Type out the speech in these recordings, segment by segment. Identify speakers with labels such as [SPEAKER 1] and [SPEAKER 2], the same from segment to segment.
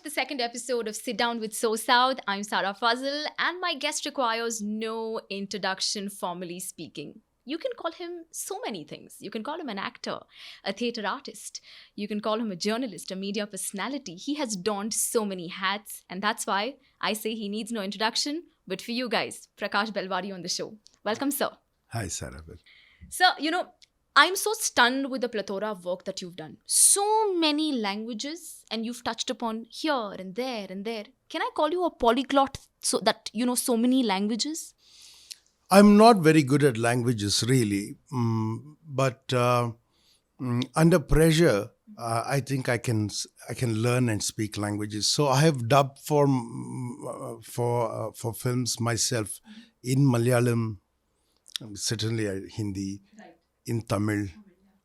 [SPEAKER 1] the second episode of Sit Down with SoSouth. I'm Sarah Fazil, and my guest requires no introduction, formally speaking. You can call him so many things. You can call him an actor, a theatre artist. You can call him a journalist, a media personality. He has donned so many hats, and that's why I say he needs no introduction. But for you guys, Prakash Belawadi on the show. Welcome, sir.
[SPEAKER 2] Hi, Sarah.
[SPEAKER 1] Sir, I'm so stunned with the plethora of work that you've done. So many languages, and you've touched upon here and there and there. Can I call you a polyglot so that you know so many languages?
[SPEAKER 2] I'm not very good at languages, really. But under pressure, I think I can learn and speak languages. So I have dubbed for films myself in Malayalam, certainly Hindi, in Tamil,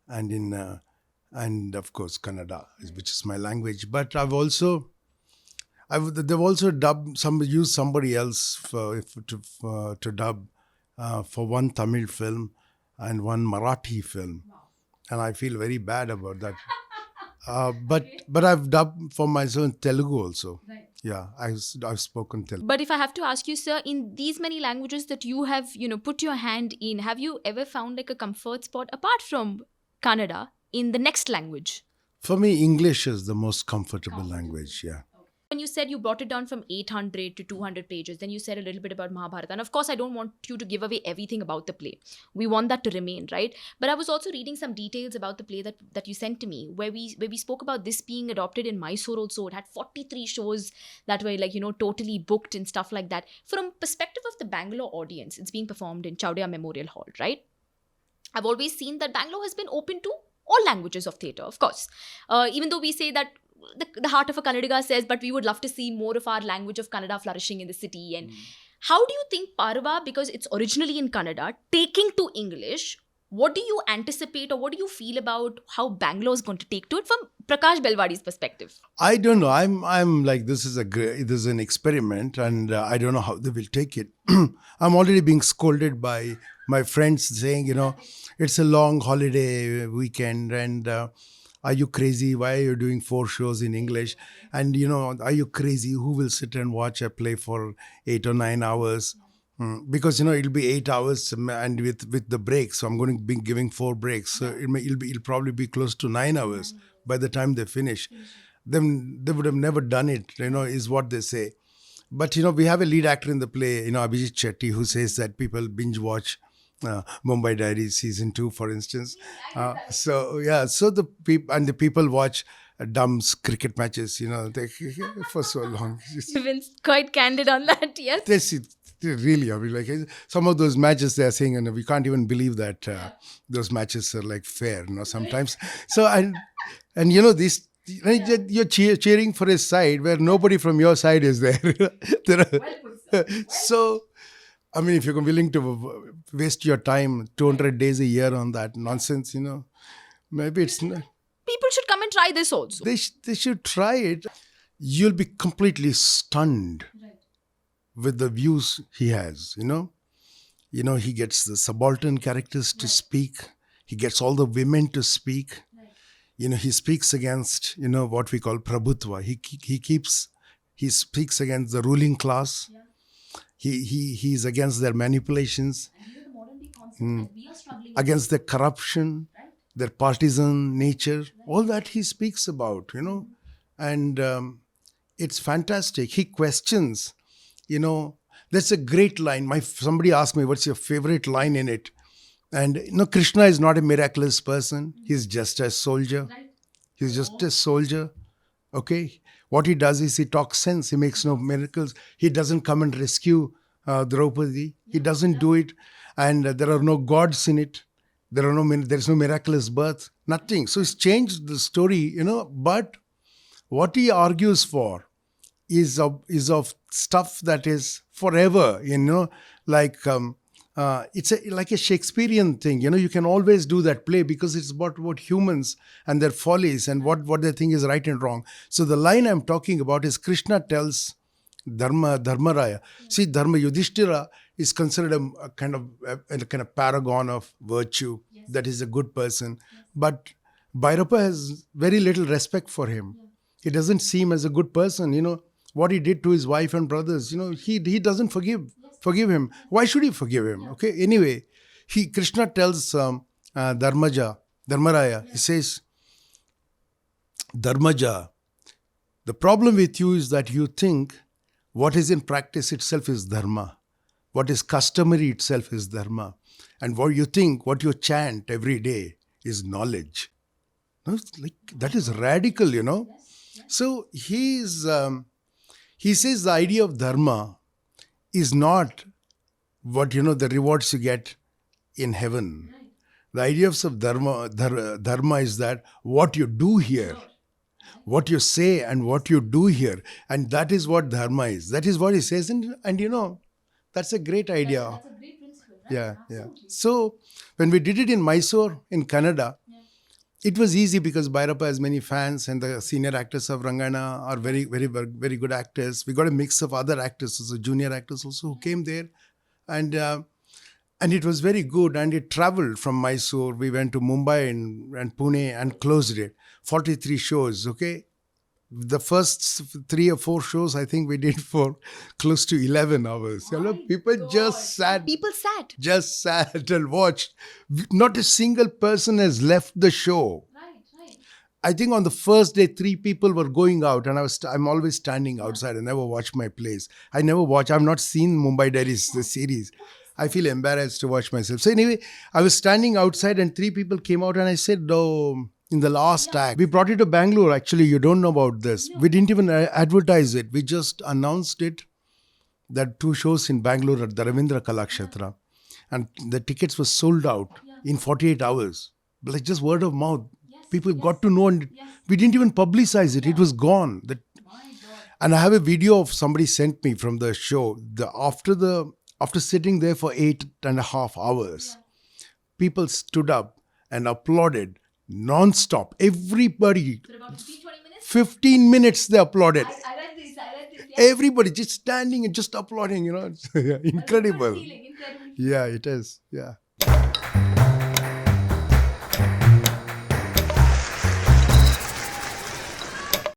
[SPEAKER 2] and of course Kannada, which is my language. But they've also used somebody else to dub for one Tamil film and one Marathi film, and I feel very bad about that. But I've dubbed for myself in Telugu also. Right. Yeah, I've spoken Telugu.
[SPEAKER 1] But if I have to ask you, sir, in these many languages that you have, put your hand in, have you ever found like a comfort spot apart from Kannada in the next language?
[SPEAKER 2] For me, English is the most comfortable language. Yeah.
[SPEAKER 1] When you said you brought it down from 800 to 200 pages, then you said a little bit about Mahabharata. And of course, I don't want you to give away everything about the play. We want that to remain, right? But I was also reading some details about the play that you sent to me, where we spoke about this being adopted in Mysore also. It had 43 shows that were totally booked and stuff like that. From perspective of the Bangalore audience, it's being performed in Chowdia Memorial Hall, right? I've always seen that Bangalore has been open to all languages of theatre, of course. Even though we say that the heart of a Kannadiga says, but we would love to see more of our language of Kannada flourishing in the city. And how do you think Parva, because it's originally in Kannada, taking to English, what do you anticipate or what do you feel about how Bangalore is going to take to it from Prakash Belawadi's perspective?
[SPEAKER 2] I don't know. I'm like, this is an experiment, and I don't know how they will take it. I'm already being scolded by my friends saying, it's a long holiday weekend, and are you crazy? Why are you doing 4 shows in English? And, are you crazy? Who will sit and watch a play for 8 or 9 hours? Because, it'll be 8 hours and with the breaks. So I'm going to be giving 4 breaks. So it'll probably be close to 9 hours by the time they finish. Then they would have never done it, is what they say. But, we have a lead actor in the play, Abhijit Shetty, who says that people binge watch Mumbai Diaries season 2, for instance. So the people watch Dumb's cricket matches, for so long.
[SPEAKER 1] You've been quite candid on that, yes?
[SPEAKER 2] Really, I mean, like some of those matches they are saying, and we can't even believe that those matches are like fair, sometimes. So this. You're cheering for a side where nobody from your side is there. So, I mean, if you're willing to waste your time 200 days a year on that nonsense, maybe it's not.
[SPEAKER 1] People should come and try this also.
[SPEAKER 2] They should try it. You'll be completely stunned with the views he has, he gets the subaltern characters to speak. He gets all the women to speak. He speaks against, what we call prabhutva. He speaks against the ruling class. He's against their manipulations, against their corruption, their partisan nature. All that he speaks about, and it's fantastic. He questions, there's a great line. Somebody asked me, what's your favorite line in it? And Krishna is not a miraculous person. He's just a soldier. He's just a soldier. Okay. What he does is he talks sense. He makes no miracles. He doesn't come and rescue Draupadi. He doesn't do it. And there are no gods in it. There's no miraculous birth. Nothing. So he's changed the story, But what he argues for is of stuff that is forever, like it's like a Shakespearean thing. You can always do that play because it's about humans and their follies and what they think is right and wrong. So the line I'm talking about is Krishna tells Dharmaraya. See, Yudhishthira is considered a kind of paragon of virtue. That is a good person. But Bhairapa has very little respect for him. He doesn't seem as a good person. What he did to his wife and brothers, he doesn't forgive him. Why should he forgive him? Okay. Anyway, Krishna tells Dharmaraya, he says, Dharmaja, the problem with you is that you think what is in practice itself is dharma. What is customary itself is dharma. And what you think, what you chant every day is knowledge. No, that is radical, So he says the idea of dharma is not what, the rewards you get in heaven. Right. The idea of dharma is that what you do here, what you say and what you do here. And that is what dharma is. That is what he says. And that's a great idea.
[SPEAKER 1] That's a great principle, right?
[SPEAKER 2] Yeah,
[SPEAKER 1] Absolutely.
[SPEAKER 2] yeah. So when we did it in Mysore, in Kannada, it was easy because Bhairappa has many fans and the senior actors of Rangana are very, very, very good actors. We got a mix of other actors, also junior actors also who came there. And it was very good. And it traveled from Mysore. We went to Mumbai and Pune and closed it. 43 shows, okay? The first 3 or 4 shows, I think we did for close to 11 hours. People
[SPEAKER 1] God.
[SPEAKER 2] just sat.
[SPEAKER 1] People sat.
[SPEAKER 2] Just sat and watched. Not a single person has left the show.
[SPEAKER 1] Right.
[SPEAKER 2] I think on the first day, 3 people were going out, and I'm always standing outside. I never watch my plays. I've not seen Mumbai Diaries, the series. I feel embarrassed to watch myself. So anyway, I was standing outside and 3 people came out and I said, no, in the last act, we brought it to Bangalore. Actually, you don't know about this. No. We didn't even advertise it. We just announced it. There are 2 shows in Bangalore at the Ravindra Kalakshetra. And the tickets were sold out in 48 hours. Like just word of mouth. People got to know, and we didn't even publicize it. It was gone. And I have a video of somebody sent me from the show. After sitting there for 8.5 hours, people stood up and applauded non-stop. Everybody.
[SPEAKER 1] For about 15-20 minutes?
[SPEAKER 2] 15 minutes they applauded.
[SPEAKER 1] I read this.
[SPEAKER 2] Everybody just standing and just applauding, It's incredible.
[SPEAKER 1] Incredible.
[SPEAKER 2] Yeah, it is. Yeah.